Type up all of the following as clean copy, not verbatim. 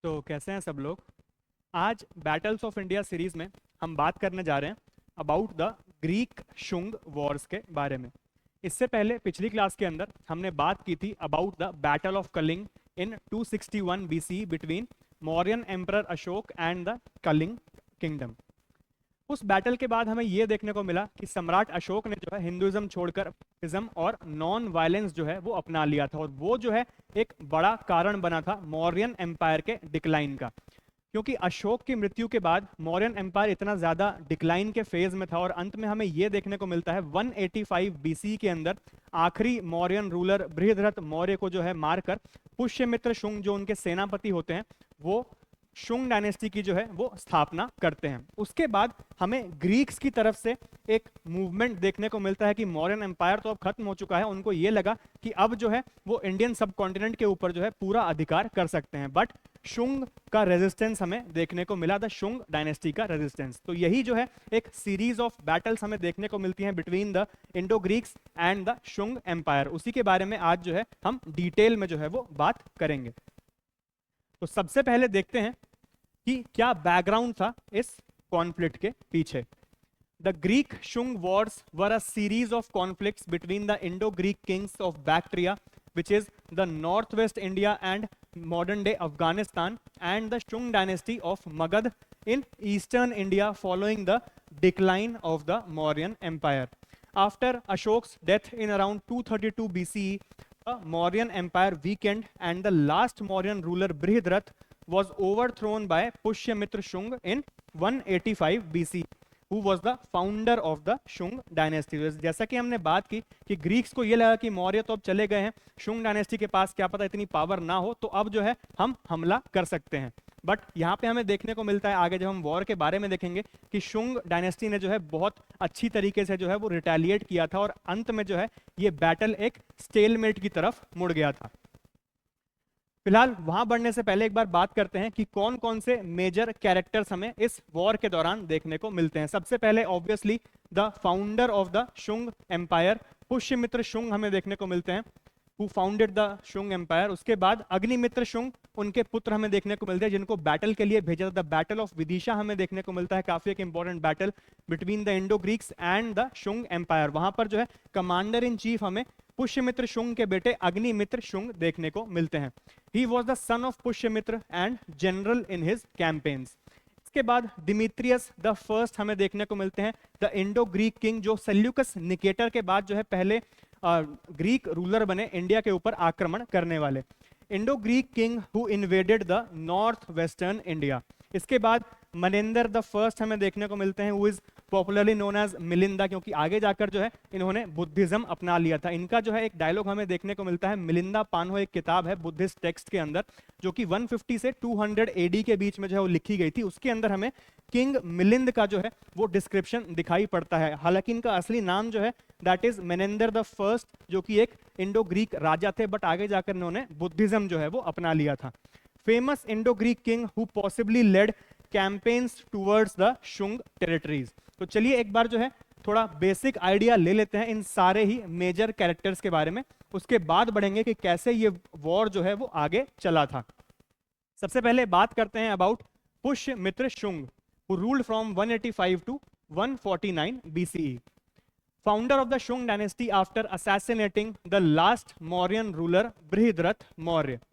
तो कैसे हैं सब लोग। आज बैटल्स ऑफ इंडिया सीरीज में हम बात करने जा रहे हैं about the Greek Shunga Wars के बारे में। इससे पहले पिछली क्लास के अंदर हमने बात की थी about the battle of Kalinga in 261 BC between Mauryan emperor Ashoka and the Kalinga kingdom. उस बैटल के बाद हमें यह देखने को मिला कि सम्राट अशोक ने जो है हिंदुइज्म छोड़कर बुद्धिज्म और नॉन वायलेंस जो है वो अपना लिया था, और वो जो है एक बड़ा कारण बना था मौर्यन एम्पायर के डिक्लाइन का। क्योंकि अशोक की मृत्यु के बाद मौर्यन एम्पायर इतना ज्यादा डिक्लाइन के फेज में था, और अंत में हमें यह देखने को मिलता है 185 बीसी के अंदर आखिरी मौर्यन रूलर बृहद्रथ मौर्य को जो है मारकर पुष्यमित्र शुंग जो उनके सेनापति होते हैं वो शुंग डायनेस्टी की जो है वो स्थापना करते हैं। उसके बाद हमें ग्रीक्स की तरफ से एक मूवमेंट देखने को मिलता है कि मौर्यन एम्पायर तो अब खत्म हो चुका है, उनको ये लगा कि अब जो है वो इंडियन सब कॉन्टिनेंट के ऊपर जो है पूरा अधिकार कर सकते हैं। बट शुंग का रेजिस्टेंस हमें देखने को मिला, द शुंग डायनेस्टी का रेजिस्टेंस। तो यही जो है एक सीरीज ऑफ बैटल्स हमें देखने को मिलती हैं between the Indo Greeks and the Shunga empire. उसी के बारे में आज जो है हम डिटेल में जो है वो बात करेंगे। तो सबसे पहले देखते हैं कि क्या बैकग्राउंड था इस कॉन्फ्लिक्ट के पीछे। The Greek Shunga Wars were a series of conflicts between the Indo Greek Kings of Bactria which is the northwest India and modern day Afghanistan, and the Shung dynasty of Magad in eastern India following the decline of the Mauryan Empire. After Ashok's death in around 232 BCE, the Mauryan Empire weakened and the last Mauryan ruler Brihadrath was overthrown by Pushyamitra Shung in 185 BC. Who was the founder of the Shung dynasty. जैसा कि हमने बात की कि Greeks को ये लगा कि मौर्य तो अब चले गए हैं, शुंग डायनेस्टी के पास क्या पता इतनी पावर ना हो, तो अब जो है हम हमला कर सकते हैं। बट यहाँ पे हमें देखने को मिलता है आगे जब हम वॉर के बारे में देखेंगे कि शुंग डायनेस्टी ने जो है बहुत अच्छी तरीके से जो है वो रिटेलिएट किया था, और अंत में जो है ये बैटल एक स्टेलमेट की तरफ मुड़ गया था। फिलहाल वहां बढ़ने से पहले एक बार बात करते हैं कि कौन कौन से मेजर कैरेक्टर्स हमें इस वॉर के दौरान देखने को मिलते हैं। सबसे पहले obviously the founder of the Shunga empire Pushyamitra Shunga हमें देखने को मिलते हैं, who founded the Shunga empire. उसके बाद अग्निमित्र शुंग, उनके पुत्र हमें देखने को मिलते हैं जिनको बैटल के लिए भेजा था। द बैटल ऑफ विदिशा हमें देखने को मिलता है, काफी एक important battle between the Indo Greeks and the Shunga empire. वहां पर जो है कमांडर इन चीफ हमें पुष्यमित्र शुंग के बेटे अग्निमित्र शुंग देखने को मिलते हैं। He was the son of Pushyamitra and general in his campaigns. इसके बाद डिमित्रियस द फर्स्ट हमें देखने को मिलते हैं, द इंडो ग्रीक किंग, जो सेल्यूकस निकेटर के बाद जो है पहले ग्रीक रूलर बने इंडिया के ऊपर आक्रमण करने वाले। Indo Greek king who invaded the north western India. इसके बाद मनेंदर द फर्स्ट हमें देखने को मिलते हैं, who is popularly known as Milinda, क्योंकि आगे जाकर जो है इन्होंने बुद्धिज्म अपना लिया था। इनका जो है एक डायलॉग हमें देखने को मिलता है, मिलिंदा पान्हो एक किताब है बुद्धिस्ट टेक्स्ट के अंदर जो कि 150 से 200 एडी के बीच में जो है वो लिखी गई थी। उसके अंदर हमें किंग मिलिंद का जो है वो डिस्क्रिप्शन दिखाई पड़ता है। हालांकि इनका असली नाम जो है that is Menander the first, जो कि एक इंडो ग्रीक राजा थे, बट आगे जाकर इन्होंने बुद्धिज्म जो है वो अपना लिया था। Famous Indo Greek king who possibly led campaigns towards the Shunga territories. तो चलिए एक बार जो है थोड़ा बेसिक आइडिया ले लेते हैं इन सारे ही मेजर कैरेक्टर्स के बारे में, उसके बाद बढ़ेंगे कि कैसे ये वॉर जो है वो आगे चला था। सबसे पहले बात करते हैं about Pushyamitra Shunga, who ruled from 185 to 149 BCE. Founder of the Shung dynasty after assassinating the last Mauryan ruler Brihadrath Maurya.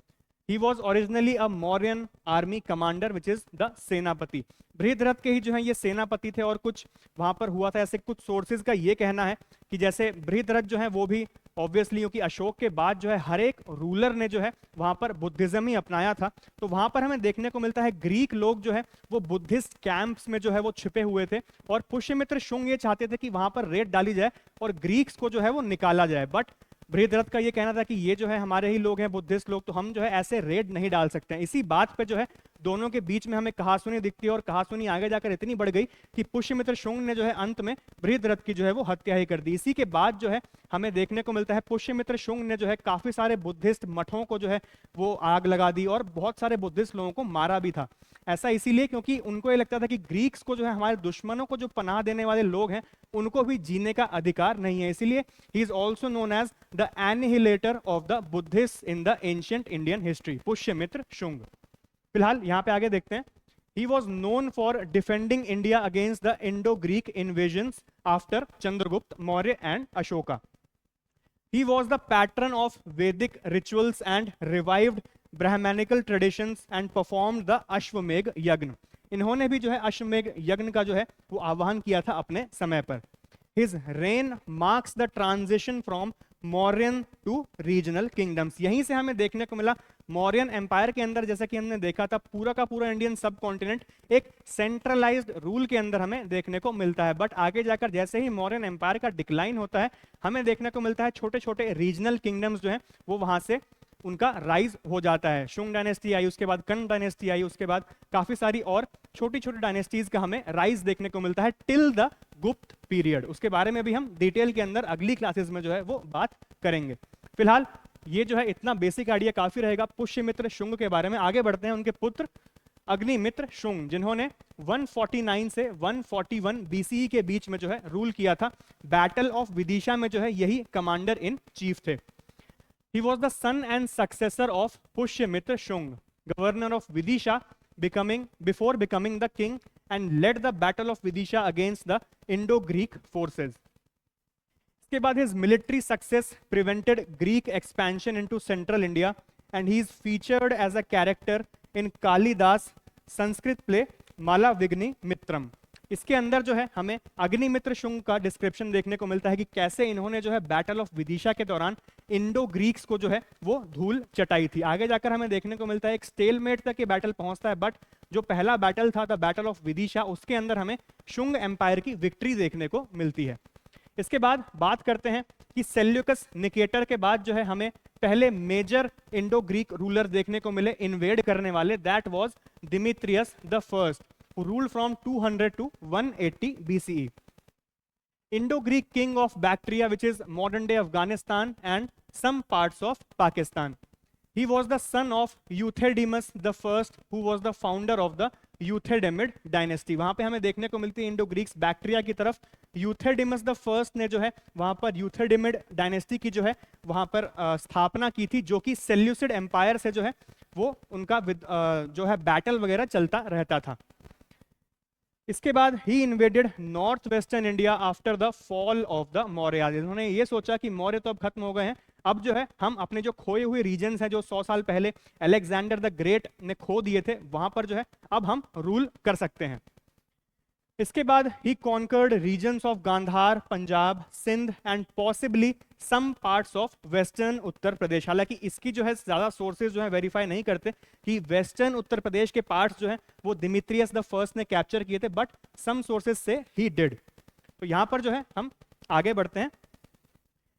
He was originally a Mauryan army commander, which is the सेनापति। बृहद्रथ के ही जो है ये सेनापति थे, और कुछ वहां पर हुआ था ऐसे कुछ सोर्सेज का ये कहना है कि जैसे बृहद्रथ जो है वो भी ऑब्वियसली क्योंकि अशोक के बाद जो है हर एक रूलर ने जो है वहां पर बुद्धिज्म ही अपनाया था, तो वहां पर हमें देखने को मिलता है ग्रीक लोग जो है वो बुद्धिस्ट कैंप्स में जो है वो छिपे हुए थे, और पुष्यमित्र शुंग ये चाहते थे कि वहां पर रेड डाली जाए और ग्रीक्स को जो है वो निकाला जाए। बट बृहद्रथ का ये कहना था कि ये जो है हमारे ही लोग हैं बुद्धिस्ट लोग, तो हम जो है ऐसे रेड नहीं डाल सकते हैं। इसी बात पे जो है दोनों के बीच में हमें कहासुनी दिखती है, और कहासुनी आगे जाकर इतनी बढ़ गई कि पुष्यमित्र शुंग ने जो है अंत में बृहद्रथ की जो है वो हत्या ही कर दी। इसी के बाद जो है हमें देखने को मिलता है पुष्यमित्र शुंग ने जो है काफी सारे बुद्धिस्ट मठों को जो है वो आग लगा दी, और बहुत सारे बुद्धिस्ट लोगों को मारा भी था। ऐसा इसीलिए क्योंकि उनको ये लगता था कि ग्रीक्स को जो है हमारे दुश्मनों को जो पनाह देने वाले लोग हैं उनको भी जीने का अधिकार नहीं है। इसीलिए he is also known as the annihilator of the Buddhist in the ancient Indian history, Pushyamitra Shunga. फिलहाल यहाँ पे आगे देखते हैं। He was known for defending India against the Indo-Greek invasions after Chandragupta Maurya and Ashoka. He was the patron of Vedic rituals and revived Brahmanical traditions and performed the Ashwamedh Yagna. इन्होंने भी जो है अश्वमेघ यज्ञ का जो है वो आह्वान किया था अपने समय पर। His reign marks the transition from Mauryan to regional kingdoms. यहीं से हमें देखने को मिला मौर्यन एम्पायर के अंदर, जैसा कि हमने देखा था, पूरा का पूरा इंडियन सब कॉन्टिनेंट एक सेंट्रलाइज्ड रूल के अंदर हमें देखने को मिलता है। बट आगे जाकर जैसे ही मौर्यन एम्पायर का डिक्लाइन होता है, हमें देखने को मिलता है छोटे छोटे रीजनल किंगडम्स जो हैं वो वहां से उनका राइज हो जाता है। शुंग डायनेस्टी आई, उसके बाद कर्ण डायनेस्टी आई, उसके बाद काफी सारी और छोटी छोटी डायनेस्टीज का हमें राइज देखने को मिलता है टिल द गुप्त पीरियड। उसके बारे में भी हम डिटेल के अंदर अगली क्लासेस में जो है वो बात करेंगे। फिलहाल ये जो है इतना बेसिक आइडिया काफी रहेगा पुष्यमित्र शुंग के बारे में। आगे बढ़ते हैं। उनके पुत्र अग्निमित्र शुंग, जिन्होंने 149 से 141 बीसीई के बीच में जो है रूल किया था। बैटल ऑफ विदिशा में जो है यही कमांडर इन चीफ थे। He was the son and successor of Pushyamitra Shung, governor of Vidisha, before becoming the king, and led the battle of Vidisha against the Indo-Greek forces. इसके बाद his military success prevented Greek expansion into central India, and he is featured as a character in Kalidas Sanskrit play Malavigni Mitram. इसके अंदर जो है हमें अग्निमित्र शुंग का description देखने को मिलता है कि कैसे इन्होंने जो है बैटल ऑफ विदिशा के दौरान इंडो ग्रीक्स को जो है वो धूल चटाई थी। आगे जाकर हमें देखने को मिलता है एक स्टेलमेट तक ये बैटल पहुंचता है, बट जो पहला बैटल था द बैटल ऑफ विदिशा, उसके अंदर हमें शुंग एम्पायर की विक्ट्री देखने को मिलती है। इसके बाद बात करते हैं कि सेल्यूकस निकेटर के बाद जो है हमें पहले मेजर इंडो ग्रीक रूलर देखने को मिले इन्वेड करने वाले। That was Demetrius the first, who ruled from 200 to 180 BCE. Indo-Greek king of Bactria, which is modern-day Afghanistan and some parts of Pakistan. He was the son of Euthydemus the first, who was the founder of the Euthydemid dynasty. वहां पे हमें देखने को मिलती है Indo Greeks Bactria की तरफ यूथेडेमस the first ने जो है वहां पर यूथेडेमिड डायनेस्टी की जो है वहां पर स्थापना की थी, जो कि सेल्यूसिड एम्पायर से जो है वो उनका जो है बैटल वगैरह चलता रहता था। इसके बाद ही invaded north western India after the fall of the Maurya. इन्होंने ये सोचा कि मौर्य तो अब खत्म हो गए हैं, अब जो है हम अपने जो खोए हुए रीजन्स हैं जो 100 साल पहले अलेक्जेंडर द ग्रेट ने खो दिए थे, वहां पर जो है अब हम रूल कर सकते हैं। इसके बाद ही conquered regions of Gandhara, Punjab, Sindh and possibly some parts of western Uttar Pradesh. हालांकि इसकी जो है ज्यादा सोर्सेज जो है वेरीफाई नहीं करते कि वेस्टर्न उत्तर प्रदेश के पार्ट्स जो है वो डिमित्रियस द फर्स्ट ने कैप्चर किए थे, बट सम सोर्सेज से ही डिड। तो यहां पर जो है हम आगे बढ़ते हैं।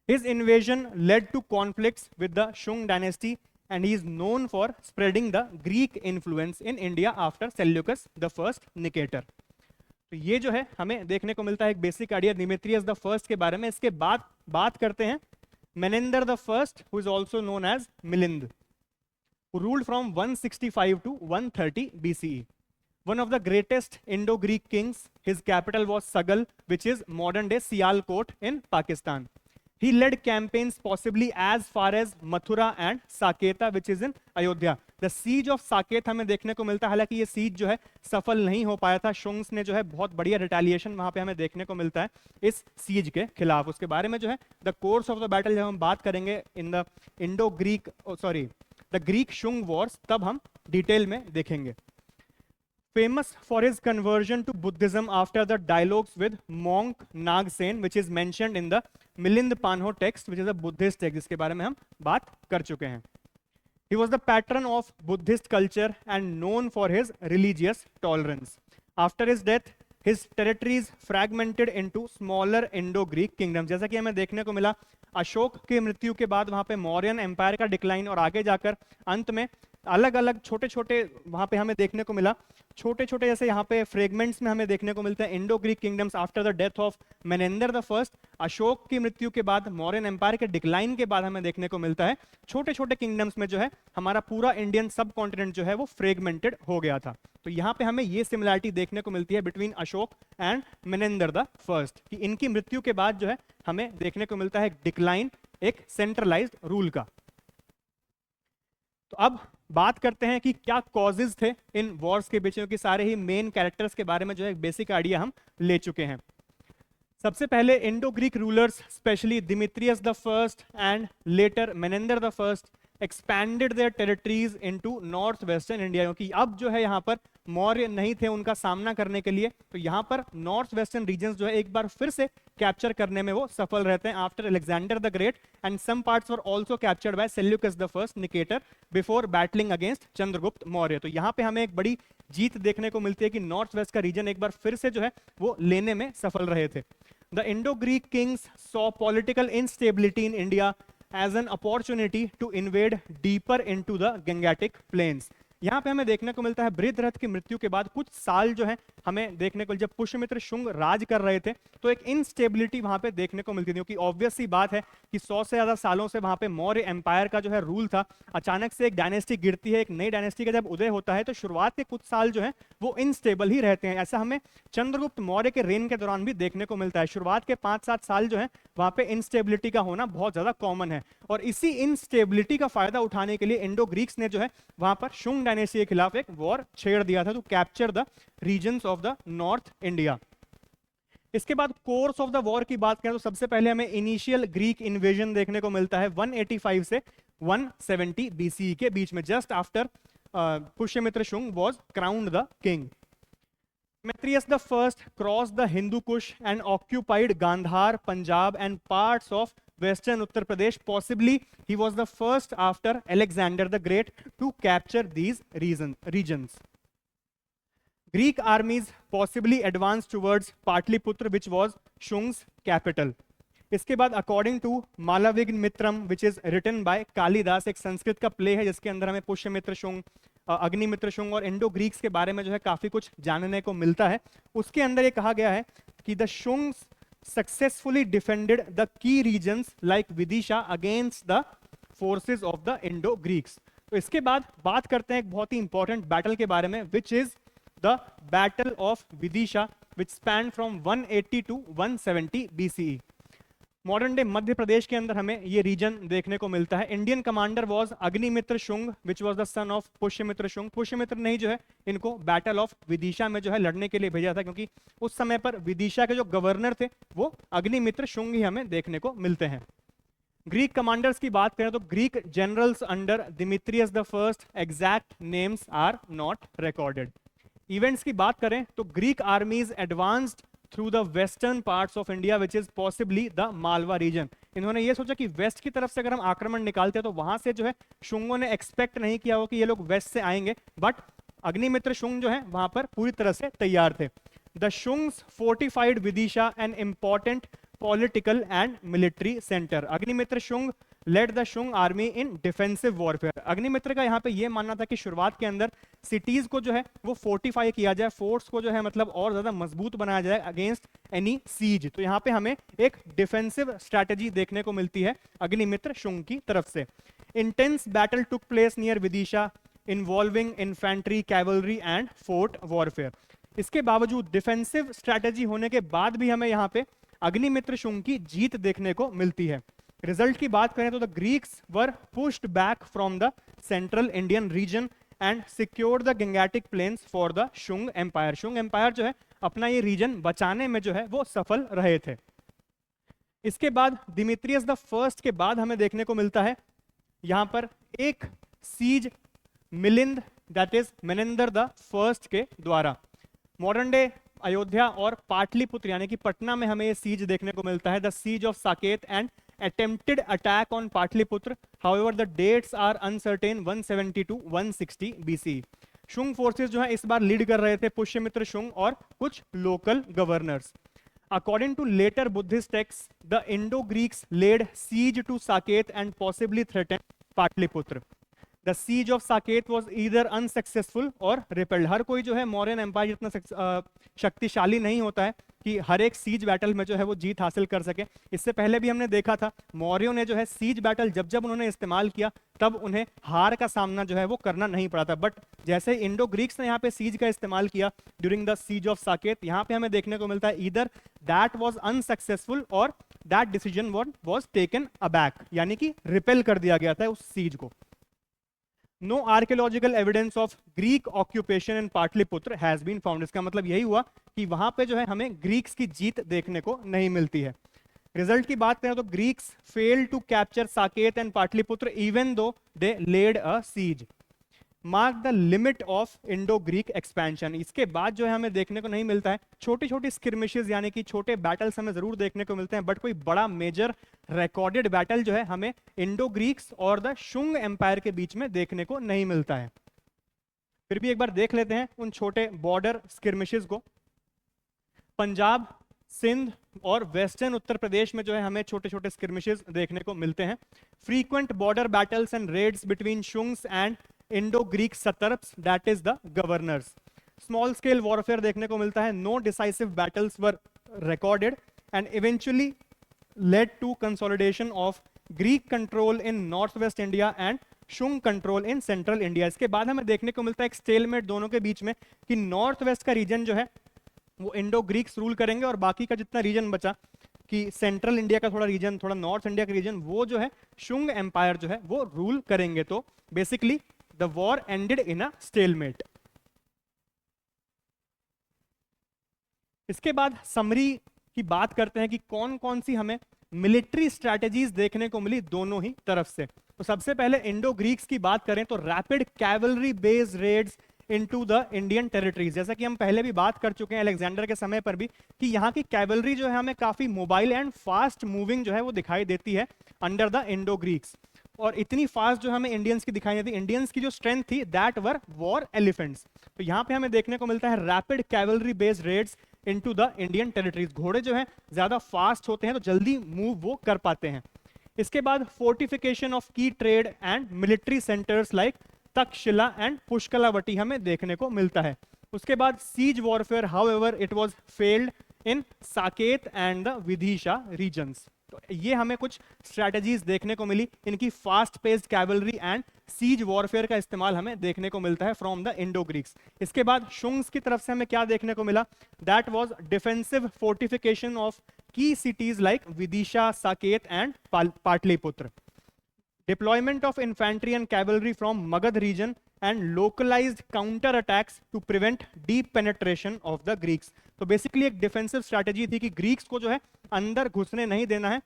His invasion led to conflicts with the Shung dynasty, and he is known for spreading the Greek influence in India after Seleucus the first Nicator. तो ये जो है हमें देखने को मिलता है एक basic idea Demetrius the first के बारे में। इसके बाद बात करते हैं Menander the first, who is also known as Milind, who ruled from 165 to 130 BCE. One of the greatest Indo-Greek kings. His capital was Sagal, which is modern-day Sialkot in Pakistan. He led campaigns possibly as far as Mathura and Saketa, which is in Ayodhya. The siege of Saket हमें देखने को मिलता है, हालांकि ये siege जो है सफल नहीं हो पाया था। शुंग्स ने जो है बहुत बढ़िया रिटेलिएशन वहां पे हमें देखने को मिलता है इस siege के खिलाफ। उसके बारे में जो है the course of the battle जब हम बात करेंगे in the Indo Greek the Greek Shunga Wars, तब हम डिटेल में देखेंगे। Famous for his conversion to Buddhism after the dialogues with monk Nagsen, which is mentioned in the Milind Panho text, which is a Buddhist text, जिसके बारे में हम बात कर चुके हैं। He was the patron of Buddhist culture and known for his religious tolerance. After his death, his territories fragmented into smaller Indo-Greek kingdoms. जैसा कि हमें देखने को मिला अशोक की मृत्यु के बाद वहां पे मौर्यन एम्पायर का डिक्लाइन, और आगे जाकर अंत में अलग अलग छोटे छोटे वहां पे हमें देखने को मिला, छोटे छोटे जैसे यहाँ पे फ्रेगमेंट्स में हमें देखने को मिलते हैं Indo Greek kingdoms after the death of Menander the first. Ashoka की मृत्यु के बाद, मौर्यन एम्पायर के डिक्लाइन के बाद हमें देखने को मिलता है छोटे छोटे किंगडम्स में जो है हमारा पूरा इंडियन सब कॉन्टिनेंट जो है वो फ्रेगमेंटेड हो गया था। तो यहाँ पे हमें ये सिमिलैरिटी देखने को मिलती है between Ashoka and Menander the first, कि इनकी मृत्यु के बाद जो है हमें देखने को मिलता है डिक्लाइन एक सेंट्रलाइज्ड रूल का। तो अब बात करते हैं कि क्या कॉजेज थे इन वॉर्स के पीछे, क्योंकि सारे ही मेन कैरेक्टर्स के बारे में जो है एक बेसिक आइडिया हम ले चुके हैं। सबसे पहले Indo Greek rulers specially Demetrius the first and later Menander the first expanded their territories into north western India, क्योंकि अब जो है यहाँ पर मौर्य नहीं थे उनका सामना करने के लिए, तो यहाँ पर नॉर्थ वेस्टर्न रीजन्स जो है एक बार फिर से कैप्चर करने में वो सफल रहते हैं after Alexander the Great, and some parts were also captured by Seleucus the first Nicator before battling against Chandragupta Maurya. तो यहाँ पे हमें एक बड़ी जीत देखने को मिलती है कि नॉर्थ वेस्ट का रीजन एक बार फिर से जो है वो लेने में सफल रहे थे। The Indo-Greek kings saw political instability in India as an opportunity to invade deeper into the Gangetic Plains. यहाँ पे हमें देखने को मिलता है बृहद्रथ की मृत्यु के बाद कुछ साल जो है हमें देखने को, जब पुष्यमित्र शुंग राज कर रहे थे तो एक इनस्टेबिलिटी वहां पे देखने को मिलती थी, क्योंकि ऑब्वियस सी बात है कि 100 से ज्यादा सालों से वहां पे मौर्य एम्पायर का जो है रूल था, अचानक से एक डायनेस्टी गिरती है, एक नई डायनेस्टी का जब उदय होता है तो शुरुआत के कुछ साल जो है वो इनस्टेबल ही रहते हैं। ऐसा हमें चंद्रगुप्त मौर्य के रेन के दौरान भी देखने को मिलता है। शुरुआत के 5-7 साल जो है वहां पे इनस्टेबिलिटी का होना बहुत ज्यादा कॉमन है, और इसी इनस्टेबिलिटी का फायदा उठाने के लिए इंडो ग्रीक्स ने जो है वहां पर शुंग डायनेस्टी के खिलाफ एक वॉर छेड़ दिया था to capture the regions of the north India. इसके बाद कोर्स ऑफ द वॉर की बात करें तो सबसे पहले हमें इनिशियल ग्रीक इन्वेजन देखने को मिलता है 185 से 170 बीसीई के बीच में, just after Pushyamitra Shunga was crowned the king. Demetrius the first crossed the Hindu Kush and occupied Gandhar, Punjab and parts of western Uttar Pradesh. Possibly he was the first after Alexander the Great to capture these regions. Greek armies possibly advanced towards Patliputra, which was Shung's capital. इसके बाद according to Malavikagnimitram which is written by Kalidasa, एक संस्कृत का play है जिसके अंदर हमें पुष्यमित्र शुंग, अग्निमित्र शुंग और Indo Greeks के बारे में जो है काफी कुछ जानने को मिलता है। उसके अंदर ये कहा गया है कि the Shungs successfully defended the key regions like Vidisha against the forces of the Indo Greeks. तो इसके बाद बात करते हैं एक बहुत ही इंपॉर्टेंट बैटल के बारे में, which is the battle of Vidisha which span from 180 to 170 BCE. Modern day Madhya Pradesh के अंदर हमें ये रीजन देखने को मिलता है। Indian commander was Agnimitra Shunga which was the son of Pushyamitra Shunga. Pushyamitra ने ही जो है इनको बैटल ऑफ विदिशा में जो है लड़ने के लिए भेजा था, क्योंकि उस समय पर विदिशा के जो गवर्नर थे वो अग्निमित्र शुंग ही हमें देखने को मिलते हैं। ग्रीक कमांडर्स की बात करें तो Greek generals under Demetrius the first exact names are not recorded. Events की बात करें तो Greek armies advanced through the western parts of India which is possibly the Malwa region. इन्होंने ये सोचा कि वेस्ट की तरफ से अगर हम आक्रमण निकालते हैं तो वहां से जो है शुंगों ने एक्सपेक्ट नहीं किया हो कि ये लोग वेस्ट से आएंगे, बट अग्निमित्र शुंग जो है वहां पर पूरी तरह से तैयार थे। The Shungs fortified Vidisha an important political and military centre. Agnimitra Shunga led the Shunga army in defensive warfare. Agnimitra का यहाँ पे ये मानना था कि शुरुआत के अंदर सिटीज को जो है वो फोर्टिफाई किया जाए, फोर्ट्स को जो है मतलब और ज्यादा मजबूत बनाया जाए अगेंस्ट एनी सीज। तो यहाँ पे हमें एक डिफेंसिव स्ट्रैटेजी देखने को मिलती है अग्निमित्र शुंग की तरफ से। Intense battle took place near Vidisha involving infantry, cavalry and fort warfare. इसके बावजूद डिफेंसिव स्ट्रैटेजी होने के बाद भी हमें यहाँ पे अग्निमित्र शुंग की जीत देखने को मिलती है। रिजल्ट की बात करें तो the Greeks were pushed back from the central Indian region and secured the Gangetic plains for the Shunga empire. Shunga empire जो है अपना ये रीजन बचाने में जो है वो सफल रहे थे। इसके बाद दिमित्रियस द फर्स्ट के बाद हमें देखने को मिलता है यहां पर एक siege Milind, that is Menander the first के द्वारा। मॉडर्न डे अयोध्या और पाटलिपुत्र यानी कि पटना में हमें ये सीज देखने को मिलता है, the siege of Saket and attempted attack on Patliputra. However, the dates are uncertain, 170 to 160 BC. Shunga forces जो है इस बार लीड कर रहे थे पुष्यमित्र शुंग और कुछ local governors. According to later Buddhist texts, the Indo-Greeks laid siege to Saket and possibly threatened Patliputra. The siege of Saket was either unsuccessful or repelled. हर कोई जो है मौर्यन एम्पायर जितना शक्तिशाली नहीं होता है कि हर एक सीज बैटल में जो है वो जीत हासिल कर सके। इससे पहले भी हमने देखा था मौर्यों ने जो है सीज बैटल जब जब उन्होंने इस्तेमाल किया तब उन्हें हार का सामना जो है वो करना नहीं पड़ा था। बट जैसे इंडो ग्रीक्स ने यहाँ पे सीज का इस्तेमाल किया during the siege of Saket, यहाँ पे हमें देखने को मिलता है ईदर दैट वाज अनसक्सेसफुल और that decision was taken aback, यानी कि रिपेल कर दिया गया था उस सीज को। No archaeological evidence of Greek occupation in Pataliputra has been found. इसका मतलब यही हुआ कि वहां पे जो है हमें ग्रीक्स की जीत देखने को नहीं मिलती है। रिजल्ट की बात करें तो Greeks fail to capture Saket and Pataliputra even though they laid a siege. Mark the limit of Indo Greek expansion. इसके बाद जो है हमें देखने को नहीं मिलता है, छोटी छोटी स्किर्मिशेस यानी कि छोटे बैटल्स हमें जरूर देखने को मिलते हैं, बट कोई बड़ा मेजर रिकॉर्डेड बैटल जो है हमें इंडो ग्रीक्स और द शुंग एम्पायर के बीच में देखने को नहीं मिलता है। फिर भी एक बार देख लेते हैं उन छोटे बॉर्डर स्किर्मिशेस को। पंजाब, सिंध और वेस्टर्न उत्तर प्रदेश में जो है हमें छोटे छोटे स्किर्मिशेस देखने को मिलते हैं। Frequent border battles and raids between Shungs and Indo Greek satraps, that is the governors. Small scale warfare देखने को मिलता है। No decisive battles were recorded and eventually led to consolidation of Greek control in north west India and Shunga control in central India. इसके बाद हमें देखने को मिलता है एक स्टेलमेट दोनों के बीच में कि नॉर्थ वेस्ट का रीजन जो है वो इंडो ग्रीक्स रूल करेंगे और बाकी का जितना रीजन बचा कि सेंट्रल इंडिया का थोड़ा रीजन, थोड़ा नॉर्थ इंडिया का रीजन, वो जो है शुंग एम्पायर जो है वो रूल करेंगे। तो basically the war ended in a stalemate. इसके बाद समरी की बात करते हैं कि कौन कौन सी हमें मिलिट्री स्ट्रैटेजीज देखने को मिली दोनों ही तरफ से। तो सबसे पहले इंडो ग्रीक्स की बात करें तो rapid cavalry based raids into the Indian territories. जैसा कि हम पहले भी बात कर चुके हैं अलेक्जेंडर के समय पर भी कि यहाँ की कैवलरी जो है हमें काफी मोबाइल एंड फास्ट मूविंग जो है वो दिखाई देती है अंडर द इंडो ग्रीक्स, और इतनी फास्ट जो हमें इंडियंस की दिखाई देती है। इंडियंस की जो स्ट्रेंथ थी दैट वर वॉर एलिफेंट्स। तो यहाँ पे हमें देखने को मिलता है rapid cavalry based raids into the Indian territories. घोड़े जो है ज्यादा फास्ट होते हैं तो जल्दी मूव वो कर पाते हैं। इसके बाद fortification of key trade and military centres like Takshashila and Pushkalavati हमें देखने को मिलता है। उसके बाद siege warfare however it was failed in Saket and the Vidisha regions. तो ये हमें कुछ स्ट्रैटेजीज देखने को मिली, इनकी fast paced cavalry and siege warfare का इस्तेमाल हमें देखने को मिलता है फ्रॉम द इंडो ग्रीक्स। इसके बाद शुंग्स की तरफ से हमें क्या देखने को मिला, that was defensive fortification of key cities like Vidisha, Saket and Pataliputra. Deployment of infantry and cavalry from Magad region and localized counter attacks to prevent deep penetration of the Greeks। तो बेसिकली एक डिफेंसिव स्ट्रैटेजी थी कि Greeks को जो है अंदर घुसने नहीं देना है,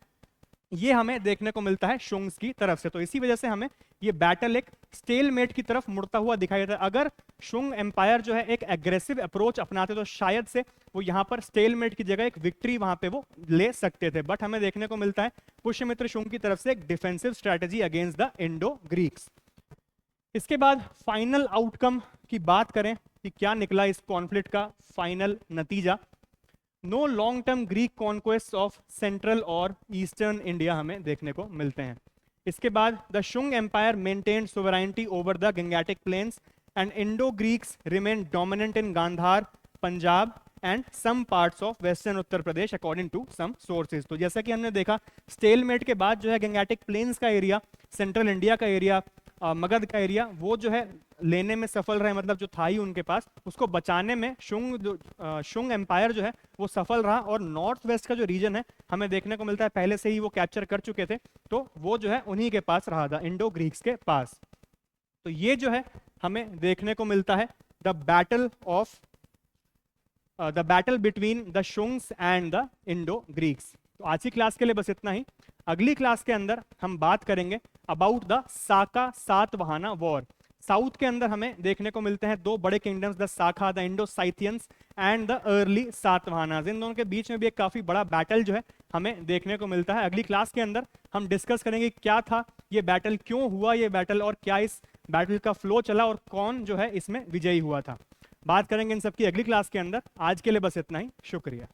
ये हमें देखने को मिलता है शुंग्स की तरफ से। तो इसी वजह से हमें ये बैटल एक स्टेलमेट की तरफ मुड़ता हुआ दिखाई देता है। अगर शुंग एम्पायर जो है एक एग्रेसिव अप्रोच अपनाते तो शायद से वो यहाँ पर स्टेलमेट की जगह एक विक्ट्री वहां पे वो ले सकते थे, बट हमें देखने को मिलता है पुष्यमित्र शुंग की तरफ से एक defensive strategy against the Indo Greeks. इसके बाद फाइनल आउटकम की बात करें कि क्या निकला इस कॉन्फ्लिक्ट का फाइनल नतीजा। No long term Greek conquest of central और ईस्टर्न इंडिया हमें देखने को मिलते हैं। इसके बाद the Shunga empire maintained sovereignty over the Gangetic plains and Indo Greeks remain dominant in Gandhara, Punjab and some parts of western Uttar Pradesh according to some sources. तो जैसा कि हमने देखा स्टेलमेट के बाद जो है गंगेटिक प्लेन्स का एरिया, सेंट्रल इंडिया का एरिया, मगध का एरिया, वो जो है लेने में सफल रहे, मतलब जो था ही उनके पास, उसको बचाने में शुंग एम्पायर जो है वो सफल रहा। और नॉर्थ वेस्ट का जो रीजन है हमें देखने को मिलता है पहले से ही वो कैप्चर कर चुके थे, तो वो जो है उन्हीं के पास रहा था, इंडो ग्रीक्स के पास। तो ये जो है हमें देखने को मिलता है the battle between the Shungs and the Indo Greeks. तो आज की क्लास के लिए बस इतना ही। अगली क्लास के अंदर हम बात करेंगे about the Saka Satavahana war. South के अंदर हमें देखने को मिलते हैं दो बड़े kingdoms, the Saka, the Indo Scythians and the early Satavahanas. इन दोनों के बीच में भी एक काफी बड़ा बैटल जो है हमें देखने को मिलता है। अगली क्लास के अंदर हम डिस्कस करेंगे क्या था ये बैटल, क्यों हुआ ये बैटल, और क्या इस बैटल का फ्लो चला और कौन जो है इसमें विजयी हुआ था। बात करेंगे इन सब की अगली क्लास के अंदर। आज के लिए बस इतना ही, शुक्रिया।